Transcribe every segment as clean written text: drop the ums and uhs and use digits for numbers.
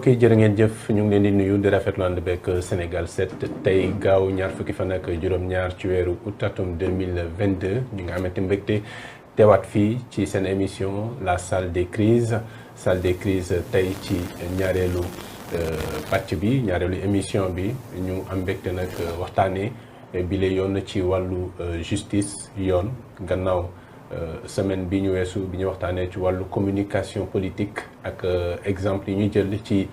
mbokk yi jërë ngeen jëf ñu ngi leen di nuyu di rafetlu ànd beeg Sénégal 7 tey gaaw ñaar fukki fan ak juróom-ñaar ci weeru août atum 2022 ñu ngi amati mbégte teewaat fii ci seen émission la salle des crises tey ci ñaareelu pàcc bi ñaareelu émission bi ñu am mbégte nag waxtaanee bi la yoon ci wàllu justice yoon gannaaw semaine bi ñu weesu bi ñu waxtaanee ci wàllu communication politique ak exemple yi ñu jël ci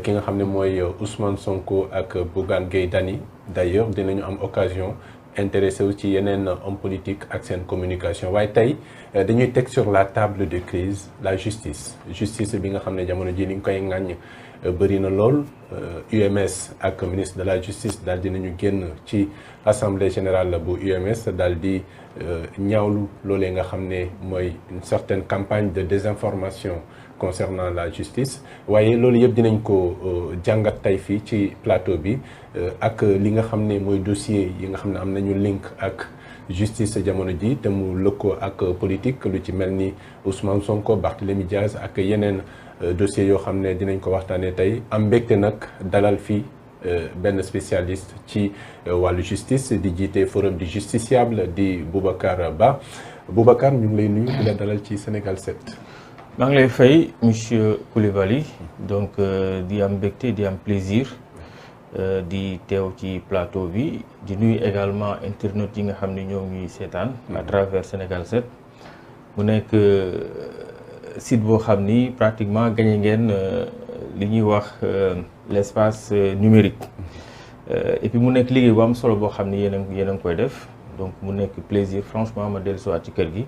ki nga xam ne mooy Ousmane Sonko ak Bougane Gueye Dany d'ailleurs dinañu am occasion intéressé wu ci yeneen homme politique ak seen communication waaye tey dañuy teg sur la table de crise la justice bi nga xam ne jamono ji ni ñu koy ŋàññ bëri na lool UMS ak ministre de la justice daal dinañu génn ci assemblée générale bu UMS daal di ñaawlu loolee nga xam ne mooy une certaine campagne de désinformation concernant la justice waaye loolu yëpp dinañ ko jàngat tey fii ci plateau bi ak li nga xam ne mooy dossier yi nga xam ne am nañu link ak justice jamono ji te mu lëkkoo ak politique lu ci mel ni Ousmane Sonko Barthélémy Diaz ak yeneen dossier yoo xam ne dinañ ko waxtaanee tey am mbégte nag dalal fii benn spécialiste ci wàllu justice di jiite forum du justiciable di Boubacar Ba Boubacar ñu ngi lay nuyu di la dalal ci Sénégal 7. maa ngi lay fay monsieur Coulibaly donc di am mbégte di am plaisir di teew ci plateau bi di nuyu également internautes yi nga xam ne ñoo ngi seetaan à travers Sénégal 7 mu nekk site boo xam ni pratiquement gagné ngeen li ñuy wax l'espace numérique et puis mu nekk liggéey bu am solo boo xam ni yéen a ngi koy def donc mu nekk plaisir franchement ma dellusiwaat ci kër gi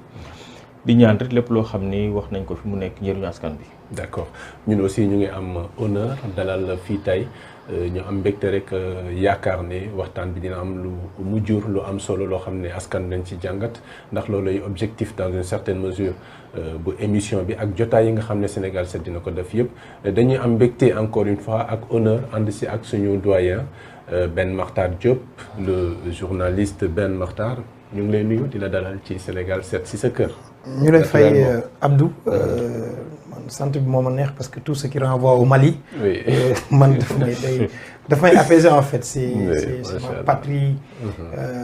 di ñaan rek lépp loo xam ni wax nañ ko fi mu nekk njëriñu askan bi. d'accord ñun aussi ñu ngi am honneur dalal fii tey ñu am mbégte rek yaakaar ne waxtaan bi dina am lu mu jur lu am solo loo xam ne askan dañ ci jàngat ndax looluy objectif dans une certaine mesure bu émission bi ak jotaay yi nga xam ne Sénégal 7 dina ko def yëpp dañuy am mbégte encore une fois ak honneur ànd si ak suñu doyen Ben Makhtar Diop le journaliste Ben Makhtar ñu ngi lay nuyu di la dalal ci Sénégal 7 si sa kër. ñu lay fay Abdou man sant bi moo ma neex parce que tout ce qui renvoie au Mali. oui man daf may apaiser en fait. c'est ma patrie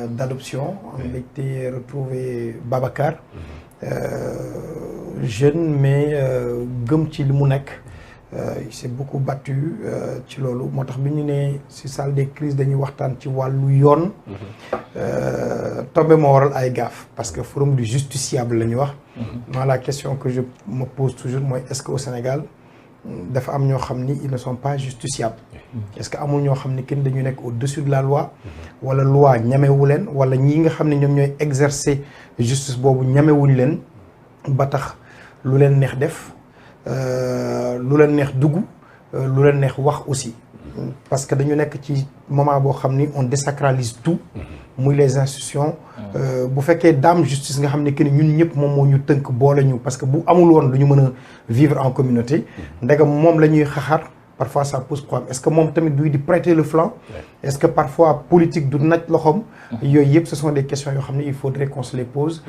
d'adoption. am mbégte retrouver Babacar. Jeune mais gëm ci li mu nekk. il s'est beaucoup battu ci loolu moo tax bi ñu ne ci salle des crises dañuy waxtaan ci wàllu yoon. tombé moo waral ay gaaf parce que forum du justiciable la ñuy wax. moi la question que je me pose toujours mooy est-ce que au Sénégal dafa am ñoo xam ni ils ne sont pas justiciables. est-ce que amul ñoo xam ni kenn dañu nekk au-dessus de la loi. wala loi ñamewu leen wala ñii nga xam ne ñoom ñooy exercer justice boobu ñamewuñ leen ba tax lu leen neex def. lu leen neex dugg lu leen neex wax aussi parce que dañu nekk ci moment boo xam ni on désacralise tout muy les institutions bu fekkee daam justice nga xam ne que ni ñun ñëpp moom moo ñu tënk boole ñu parce que bu amul woon du ñu mën a vivre en communauté ndegam moom la ñuy xaxar parfois ça pose problème est-ce que moom tamit duy di prêter le flanc est-ce que parfois politique du naj loxoom yooyu yëpp ce sont des questions yoo xam ne il faudrait qu'on se les pose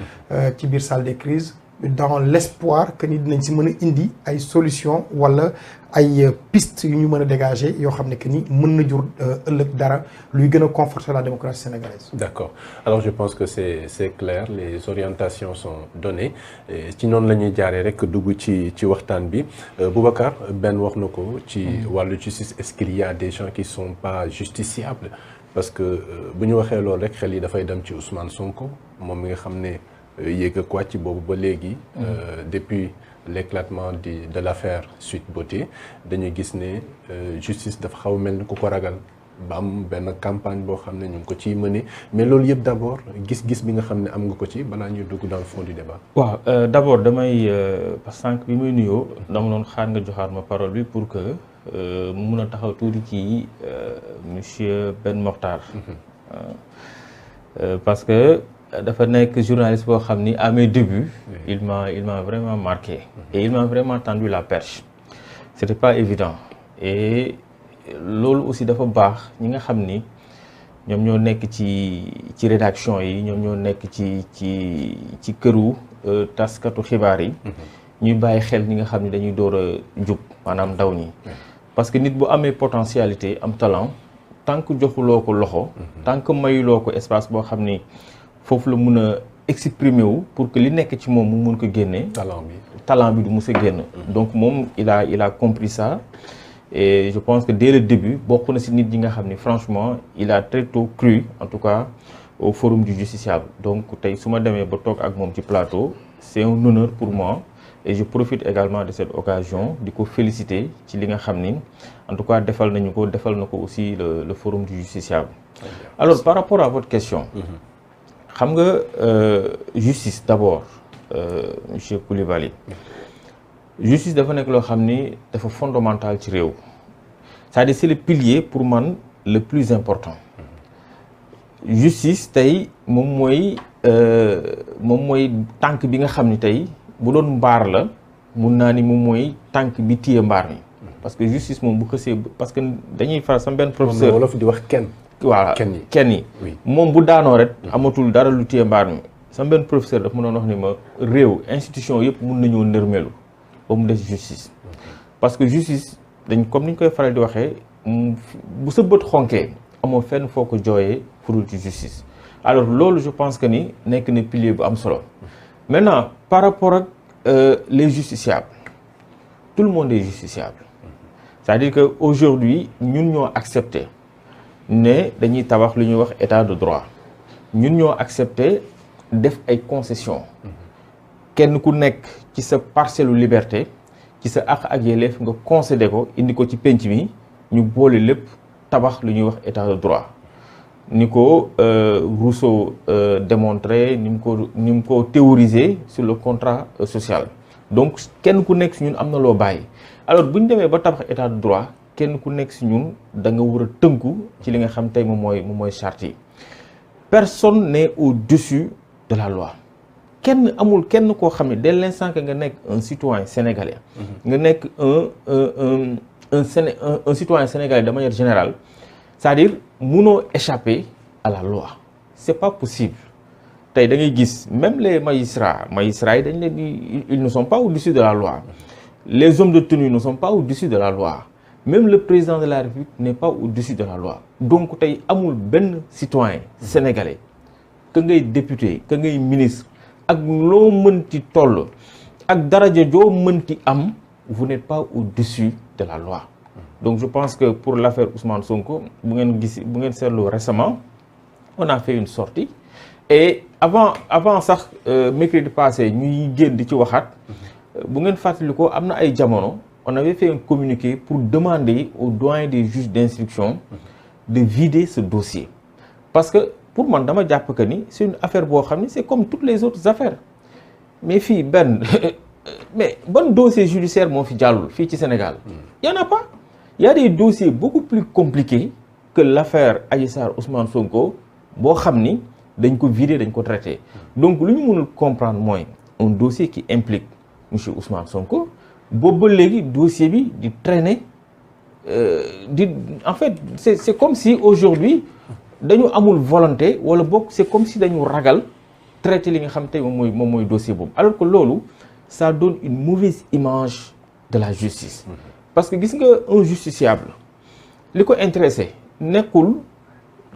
ci biir salle des crises dans l'espoir que ni dinañ si mën a indi ay solutions wala ay pistes yu ñu mën a dégager yoo xam ne que ni mën na jur ëllëg dara luy gën a conforter la démocratie sénégalaise. D'accord alors je pense que c'est clair les orientations sont données ci noonu la ñuy jaaree rek dugg ci waxtaan bi Boubacar Ben wax na ko ci wàllu justice est-ce qu'il y a des gens qui sont pas justiciables parce que bu ñu waxee loolu rek xel yi dafay dem ci Ousmane Sonko moom mi nga xam ne. yéeg a quoi ci boobu ba léegi depuis l'éclatement de l'affaire Sweet Beauté dañuy gis ne justice dafa xaw mel ni ku ko ragal ba am benn campagne boo xam ne ñu ngi ko ciy mëne mais loolu yëpp d'abord gis-gis bi nga xam ne am nga ko ci balaa ñuy dugg dans le fond du débat. waaw d'abord damay parce que sànq bi muy nuyoo dama doon xaar nga joxaat ma parole bi pour que mu mun a taxaw tuuti ci monsieur Ben Makhtar parce que. dafa nekk journaliste boo xam ni à mes débuts il m'a vraiment marqué et il m'a vraiment tendu la perche c'était pas évident et loolu aussi dafa baax ñi nga xam ni ñoom ñoo nekk ci rédaction yi ñoom ñoo nekk ci këru taskatu xibaar yi ñuy bàyyi xel ñi nga xam ni dañuy door a jub maanaam ndaw ñi parce que nit bu amee potentialité am talent tant que joxuloo ko loxo tant que mayuloo ko espace boo xam ni foofu la mun a exprimer wu pour que li nekk ci moom mu mun ko génnee talent bi du mus a génn donc moom il a compris ça et je pense que dès le début bokk na si nit ñi nga xam ni franchement il a très tôt cru en tout cas au forum du justiciable donc tey su ma demee ba toog ak moom ci plateau c'est un honneur pour moi et je profite également de cette occasion di ko féliciter ci li nga xam ni en tout cas defal na ko aussi le forum du justiciable. Alors par rapport à votre question xam nga justice d'abord monsieur Coulibaly justice dafa nekk loo xam ni dafa fondamental ci réew c'est-à-dire c'est le pilier pour man le plus important justice tey moom mooy tànk bi nga xam ni tey bu doon mbaar la mun naa ni moom mooy tànk bi téye mbaar mi parce que justice moom bu xësee parce que dañuy faral sama benn professeur wolof di wax kenn voilà kenn yi moom bu daanoo rek amatul dara lu téye mbaar mi sama benn professeur daf ma doon wax ni ma réew institution yëpp mun nañoo nërmelu ba mu des justice parce que justice dañ comme ni ñu koy faral di waxee bu sa bët xonkee amoo fenn foo ko jooyee furul ci justice alors loolu je pense que ni nekk na pilier bu am solo maintenant par rapport ak les justiciables tout le monde est justiciable c'est-à-dire que aujourd'hui ñun ñoo accepté ne dañuy tabax lu ñuy wax état de droit ñun ñoo accepté def ay concessions kenn ku nekk ci sa parcelle liberté ci sa àq ak yelleef nga concédé ko indi ko ci penc mi ñu boole lépp tabax lu ñuy wax état de droit ni ko Rousseau démontré ni mu ko théorisé sur le contrat social donc kenn ku nekk si ñun am na loo bàyyi alors bu ñu demee ba tabax état de droit kenn ku nekk si ñun da nga war a tënku ci li nga xam tey moom mooy charte yi personne n'est au-dessus de la loi kenn amul kenn koo xam ne dès l'instant que nga nekk un citoyen sénégalais nga nekk un citoyen sénégalais de manière générale c'est-à-dire munoo échapper à la loi c'est pas possible tey da ngay gis même les magistrats yi dañ leen di ils ne sont pas au-dessus de la loi les hommes de tenue ne sont pas au-dessus de la loi même le président de la République n'est pas au-dessus de la loi donc tey amul benn citoyen sénégalais que ngay député que ngay ministre ak loo mënti toll ak daraja joo mënti am vous n'êtes pas au-dessus de la loi donc je pense que pour l'affaire Ousmane Sonko bu ngeen seetlu récemment on a fait une sortie et avant sax mercredi passé ñuy génn di ci waxaat bu ngeen fàttali ko am na ay jamono on avait fait un communiqué pour demander au doyen des juges d'instruction de vider ce dossier parce que pour man dama jàpp que ni c'est une affaire boo xam ni c'est comme toutes les autres affaires mais fii mais ban dossier judiciaire moo fi jàllul fii ci Sénégal y en a pas il y a des dossiers beaucoup plus compliqués que l'affaire Adji Sarr Ousmane Sonko boo xam ni dañ ko vider dañ ko traiter donc lu ñu mënul comprendre mooy un dossier qui implique monsieur Ousmane Sonko boobu ba léegi dossier bi di traîner en fait c'est comme si aujourd'hui dañu amul volonté wala boog c'est comme si dañu ragal traiter li nga xam tey moom mooy dossier boobu alors que loolu ça donne une mauvaise image de la justice parce que gis nga un justiciable li ko intéressé nekkul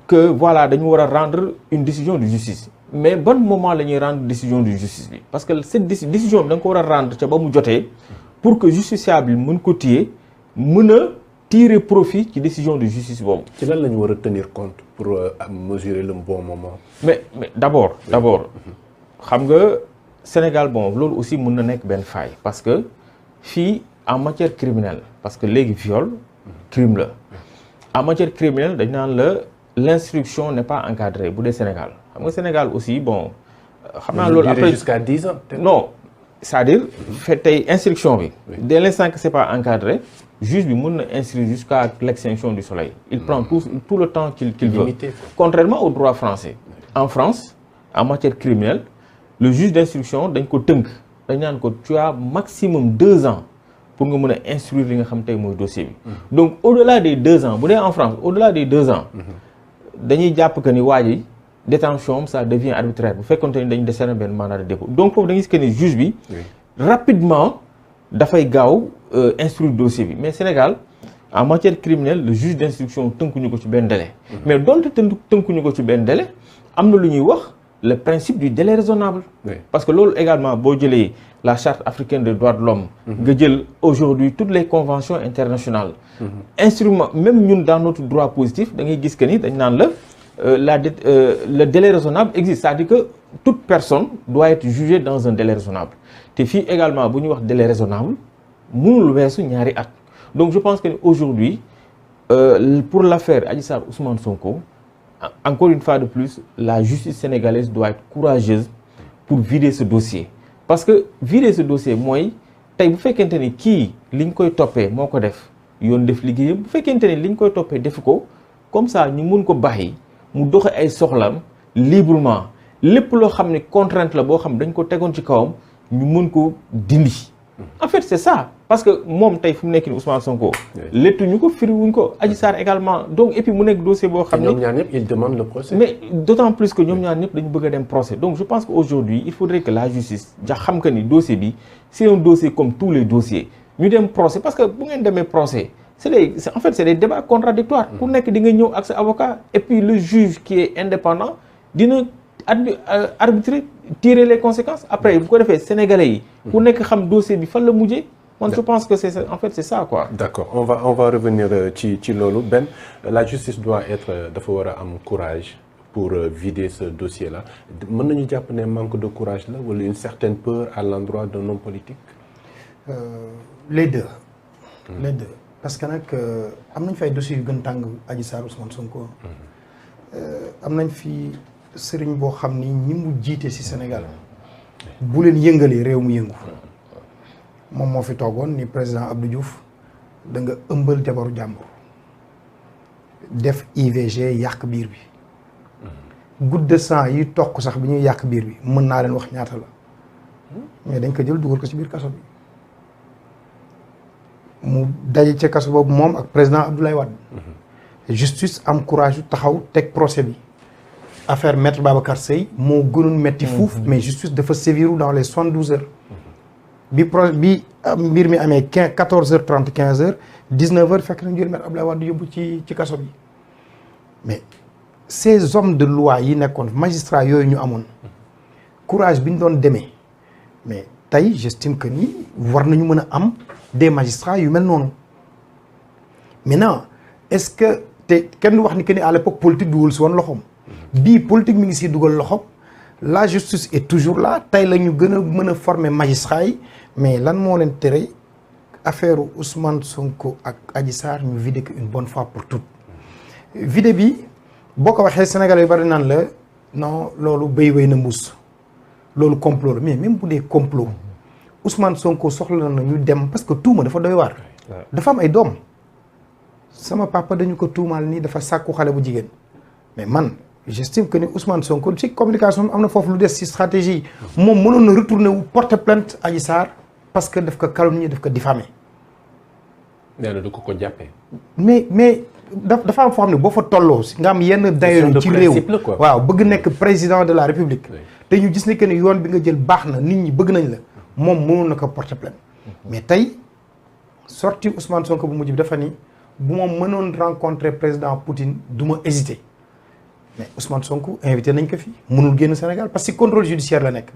que voilà dañu war a rendre une décision de justice mais ban moment la ñuy rendre décision de justice bi parce que cette décision bi da nga ko war a rendre ca ba mu jotee pour que justiciable yi mën ko téye mën a tirer profit ci décision de justice boobu. ci lan la ñu war a tenir compte pour mesurer le bon moment. mais d'abord xam nga Sénégal bon loolu aussi mën na nekk benn faille parce que fii en matière criminelle parce que léegi viol crime la en matière criminelle dañ naan la l'instruction n'est pas encadrée bu dee Sénégal xam nga Sénégal aussi bon. xam naa loolu après jusqu'à 10 ans. non c'est-à-dire fait tey instruction bi. dès l'instant que c'est pas encadré juge bi mën na instruire jusqu'à l'extinction du soleil. il prend tout le temps qu'il veut. Contrairement au droit français. En France en matière criminelle le juge d'instruction dañ ko tënk dañ naan ko tu as maximum 2 ans pour nga mën a instruire li nga xam tey mooy dossier bi. donc au-delà des 2 ans bu dee en France au-delà des 2 ans. dañuy jàpp que ni waa ji détention ça devient arbitraire bu fekkonte ni dañu décerner benn mandat de dépôt donc foofu da ngay gis que ni juge bi rapidement dafay gaaw instruire dossier bi mais Sénégal en matière criminelle le juge d'instruction tënkuñu ko ci benn délai. mais donte tënkuñu ko ci benn délai am na lu ñuy wax le principe du délai raisonnable. parce que loolu également boo jëlee la charte africaine des droits de l'homme nga jël aujourd'hui toutes les conventions internationales. instrument même ñun dans notre droit positif da ngay gis que ni dañ naan la le délai raisonnable existe, c'est-à-dire que toute personne doit être jugée dans un délai raisonnable te fii également bu ñuy wax délai raisonnable mënul weesu ñaari at. donc je pense que aujourd'hui pour l'affaire Adji Sarr Ousmane Sonko encore une fois de plus la justice sénégalaise doit être courageuse pour vider ce dossier parce que vider ce dossier mooy tey bu fekkente ni kii liñ koy toppee moo ko def yoon def liggéeyam bu fekkente ni liñ koy toppee def ko comme ça ñu mun ko bàyyi mu doxe ay soxlam librement lépp loo xam ne contrainte la boo xam dañ ko tegoon ci kawam ñu mun ko dindi. en fait c'est ça parce que moom tey fu mu nekk ni Ousmane Sonko lettuñu ko firiwuñ ko Adji Sarr également donc et puis mu nekk dossier boo xam ne ñoom ñaar ñëpp ils demandent le procès. mais d'autant plus que ñoom ñaar ñëpp dañu bëgg a dem procès donc je pense que aujourd'hui il faudrait que la justice xam que ni dossier bi c'est un dossier comme tous les dossiers ñu dem procès parce que bu ngeen demee procès c'est des débats contradictoires ku nekk di nga ñëw ak sa avocat et puis le juge qui est indépendant dina arbitrer tirer les conséquences après bu ko defee sénégalais yi ku nekk xam dossier bi fan la mujjee man je pense que c'est ça quoi. D'accord on va revenir ci loolu Ben la justice doit être dafa war a am courage pour vider ce dossier là mën nañu jàpp ne manque de courage la wala une certaine peur à l'endroit d'un homme politique. Les deux. Les deux parce que nag am nañ fi ay dossiers yu gën tàng Adji Sarr Ousmane Sonko. am nañ fi sëriñ boo xam ni ñi mu jiite ci Sénégal bu leen yëngalee réew mu yëngu. moom moo fi toogoon ni président Abdou Diouf da nga ëmbal jabaru jàmbur def IVG yàq biir bi goutte de sang yi toq sax bi ñuy yàq biir bi mën naa leen wax ñaata la mais dañ ko jël dugal ko ci biir kaso bi mu daje ca kaso boobu moom ak président Abdoulaye Wade justice am courage taxaw teg procès bi affaire maître Babacar Seye moo gënoon metti fuuf mais justice dafa séviru dans les 72 heures bi mbir mi amee 14h30 15h 19h fekk nañu jël maître Abdoulaye Wade yóbbu ci kaso bi mais ces hommes de loi yi nekkoon magistrat yooyu ñu amoon courage bi ñu doon demee mais tey j'estime que ni war nañu mën a am des magistrats yu mel noonu maintenant est-ce que te kenn du wax ni que ni à l'époque politique dugal si woon loxoom bii politique mi ngi siy dugal loxoom la justice est toujours là tey la ñu gën a mën a former magistrats yi mais lan moo leen tere affaire Ousmane Sonko ak Adji Sarr ñu vider ko une bonne fois pour toutes. vider bi boo ko waxee Sénégalais yu bari naan la non loolu béy wéy na mbuus loolu complot la mais même bu dee complot Ousmane Sonko soxla na ñu dem parce que tuuma dafa doy waar. dafa am ay doom sama papa dañu ko tuumaal nii dafa sàkku xale bu jigéen mais man. j'estime que ni Ousmane Sonko ci communication am na foofu lu des ci stratégie moom mënoon na retourner wu porter plainte Adji Sarr parce que daf ko calomnier daf ko diffamé. nee na du ko jàppee. mais dafa am foo xam ne boo fa tolloo si nga am yenn dayo ci réew waaw bëgg nekk président de la République te ñu gis ne que ni yoon bi nga jël baax na nit ñi bëgg nañ la moom mënoon na ko porter plainte mais tey sorti Ousmane Sonko bu mujj bi dafa ni bu ma mënoon rencontrer président Poutine du ma hésiter. mais Ousmane Sonko invité nañ ko fi mënul génn Sénégal parce que contrôle judiciaire la nekk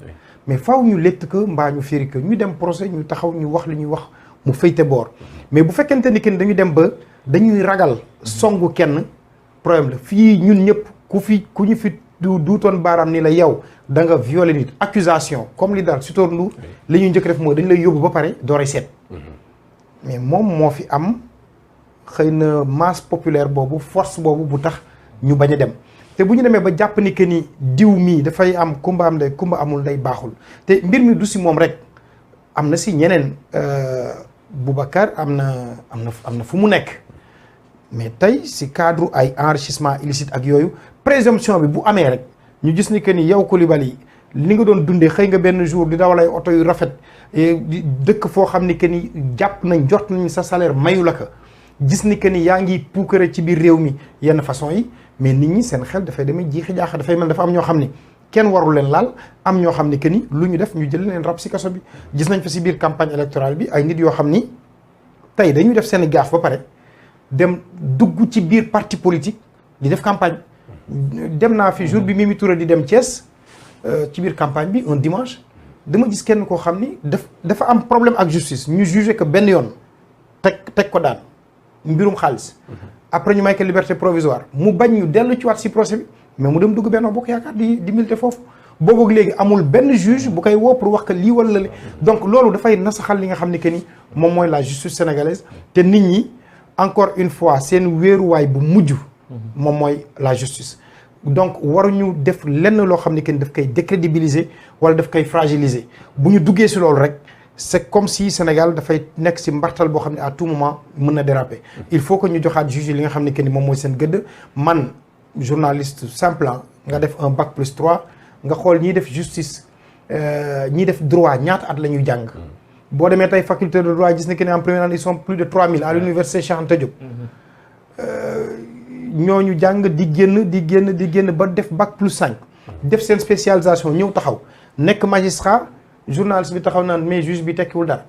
mais faaw ñu létt ko mbaa ñu firi ko ñu dem procès ñu taxaw ñu wax li ñuy wax mu fayte boor mais bu fekkente ni kenn dañu dem ba dañuy ragal songu kenn problème la fii ñun ñëpp ku ñu fi duutoon baaraam ni la yow da nga violer nit accusation comme li daal Sitor Ndour li ñuy njëkk def mooy dañu lay yóbbu ba pare dooree seet mais moom moo fi am xëy na masse populaire boobu force boobu bu tax ñu bañ a dem te bu ñu demee ba jàpp ni que ni diw mii dafay am kumba am ndey kumba amul ndey baaxul te mbir mi du si moom rek am na si ñeneen Boubacar am na fu mu nekk mais tey si cadre ay enrichissement illicite ak yooyu présomption bi bu amee rek ñu gis ni que ni yow Coulibaly li nga doon dundee xëy nga benn jour di dawal ay oto yu rafet dëkk foo xam ni que ni jàpp nañ jot nañ sa salaire mayu la ko gis ni que ni yaa ngi puukare ci biir réew mi yenn façon yi mais nit ñi seen xel dafay demee jiixi jaaxa dafay mel dafa am ñoo xam ni kenn warul leen laal am ñoo xam ni que ni lu ñu def ñu jël leen rab si kaso bi gis nañ fa si biir campagne électorale bi ay nit yoo xam ni tey dañuy def seen gaaf ba pare dem dugg ci biir parti politique di def campagne. dem naa fi jour bi Mimi Touré di dem Thiès ci biir campagne bi un dimanche dama gis kenn koo xam ni dafa am problème ak justice ñu jugé que benn yoon teg ko daan mbirum xaalis. après ñu may ko liberté provisoire mu bañ ñu dellu ci waat si procès bi mais mu dem dugg Benno Bokk Yaakaar di militer foofu. boobu ak léegi amul benn juge bu koy woo pour wax que lii wala li donc loolu dafay nasaxal li nga xam ni que ni moom mooy la justice sénégalaise te nit ñi encore une fois seen wéeruwaay bu mujj. moom mooy la justice. donc waruñu def lenn loo xam ni que ni daf koy décrédibiliser wala daf koy fragiliser bu ñu duggee si loolu rek c'est comme si Sénégal dafay nekk si mbartal boo xam ne à tout moment mën na déraper. il faut que ñu joxaat juge li nga xam ni que ni moom mooy seen gëdd man journaliste simple nga def un bac+3. nga xool ñiy def justice ñiy def droit ñaata at la ñuy jàng. boo demee tey faculté de droit gis na que ne en première année ils sont plus de 3000 à l'université Cheikh Anta Diop. ñooñu jàng di génn ba def bac+5. def seen spécialisation ñëw taxaw nekk magistrat journaliste bi taxaw naan mais juge bi tekkiwul dara.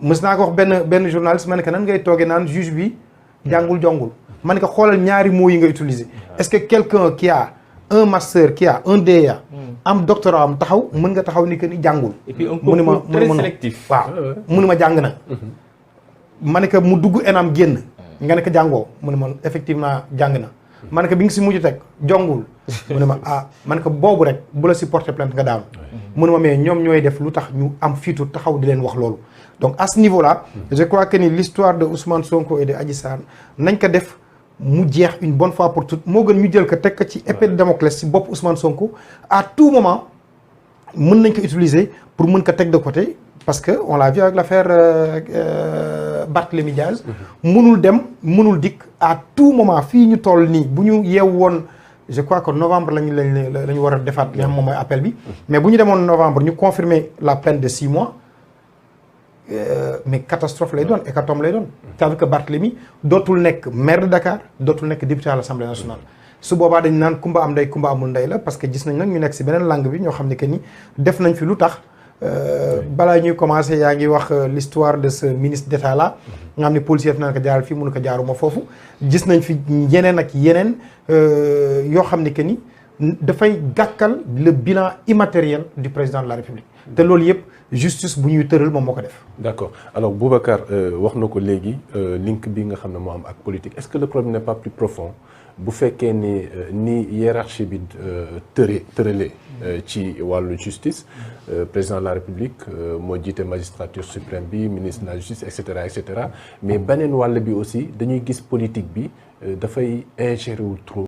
mës naa ko wax benn journaliste ma ne que nan ngay toogee naan juge bi jàngul jongul ma ne ko xoolal ñaari mots yi nga utiliser. est-ce que quelqu'un qui a un master qui a un DEA am doctorat am taxaw mën nga taxaw ni que ni jàngul. et puis un concours très sélectif. waaw mu ni ma jàng na. ma ne que mu dugg ENAM génn. nga ne ko jàngoo mu ne ma effectivement jàng na. ma ne ko bi nga si mujj teg jongul. mu ne ma ma ne ko boobu rek bu la si porter plainte nga daanu. mu ne ma mais ñoom ñooy def lu tax ñu am fiitu taxaw di leen wax loolu. donc à ce niveau là je crois que ni l'histoire de Ousmane Sonko et de Adji Sarr nañ ko def. mu jeex une bonne fois pour toutes moo gën ñu jël ko teg ko ci épée de Damoclès ci bopp Ousmane Sonko à tout moment mën nañ ko utiliser pour mën ko teg de côté parce que on l'a vu avec l'affaire Barthélémy Diaz mënul dem mënul dikk à tout moment fii ñu toll nii bu ñu yeew woon je crois que novembre la ñu war a defaat li nga xam moom mooy appel bi mais bu ñu demoon novembre ñu confirmer la peine de 6 mois mais catastrophe lay doon hécatombe lay doon. c'est-à-dire que Barthélémy dootul nekk maire de Dakar dootul nekk député à l'Assemblée nationale. su boobaa dañ naan kumba am ndey kumba amul ndey la parce que gis nañ nag ñu nekk si beneen langue bi ñoo xam ne que ni def nañ fi lu tax balaa ñuy commencer yaa ngi wax l'histoire de ce ministre d'État là. nga xam ne policier def na ko jaaral fii mënu ko jaaruma foofu. gis nañ fi yeneen ak yeneen yoo xam ne que ni dafay gàkkal le bilan immatériel du président de la République. te loolu yëpp justice bu ñuy tëral moom moo ko def. d'accord alors Boubacar wax na ko léegi link bi nga xam ne moo am ak politique est-ce que le problème n'est pas plus profond bu fekkee ni hiérarchie bi tëralee ci wàllu justice président de la République moo jiite magistrature suprême bi ministre de la justice et cetera mais beneen wàll bi aussi dañuy gis politique bi dafay ingérer wu trop.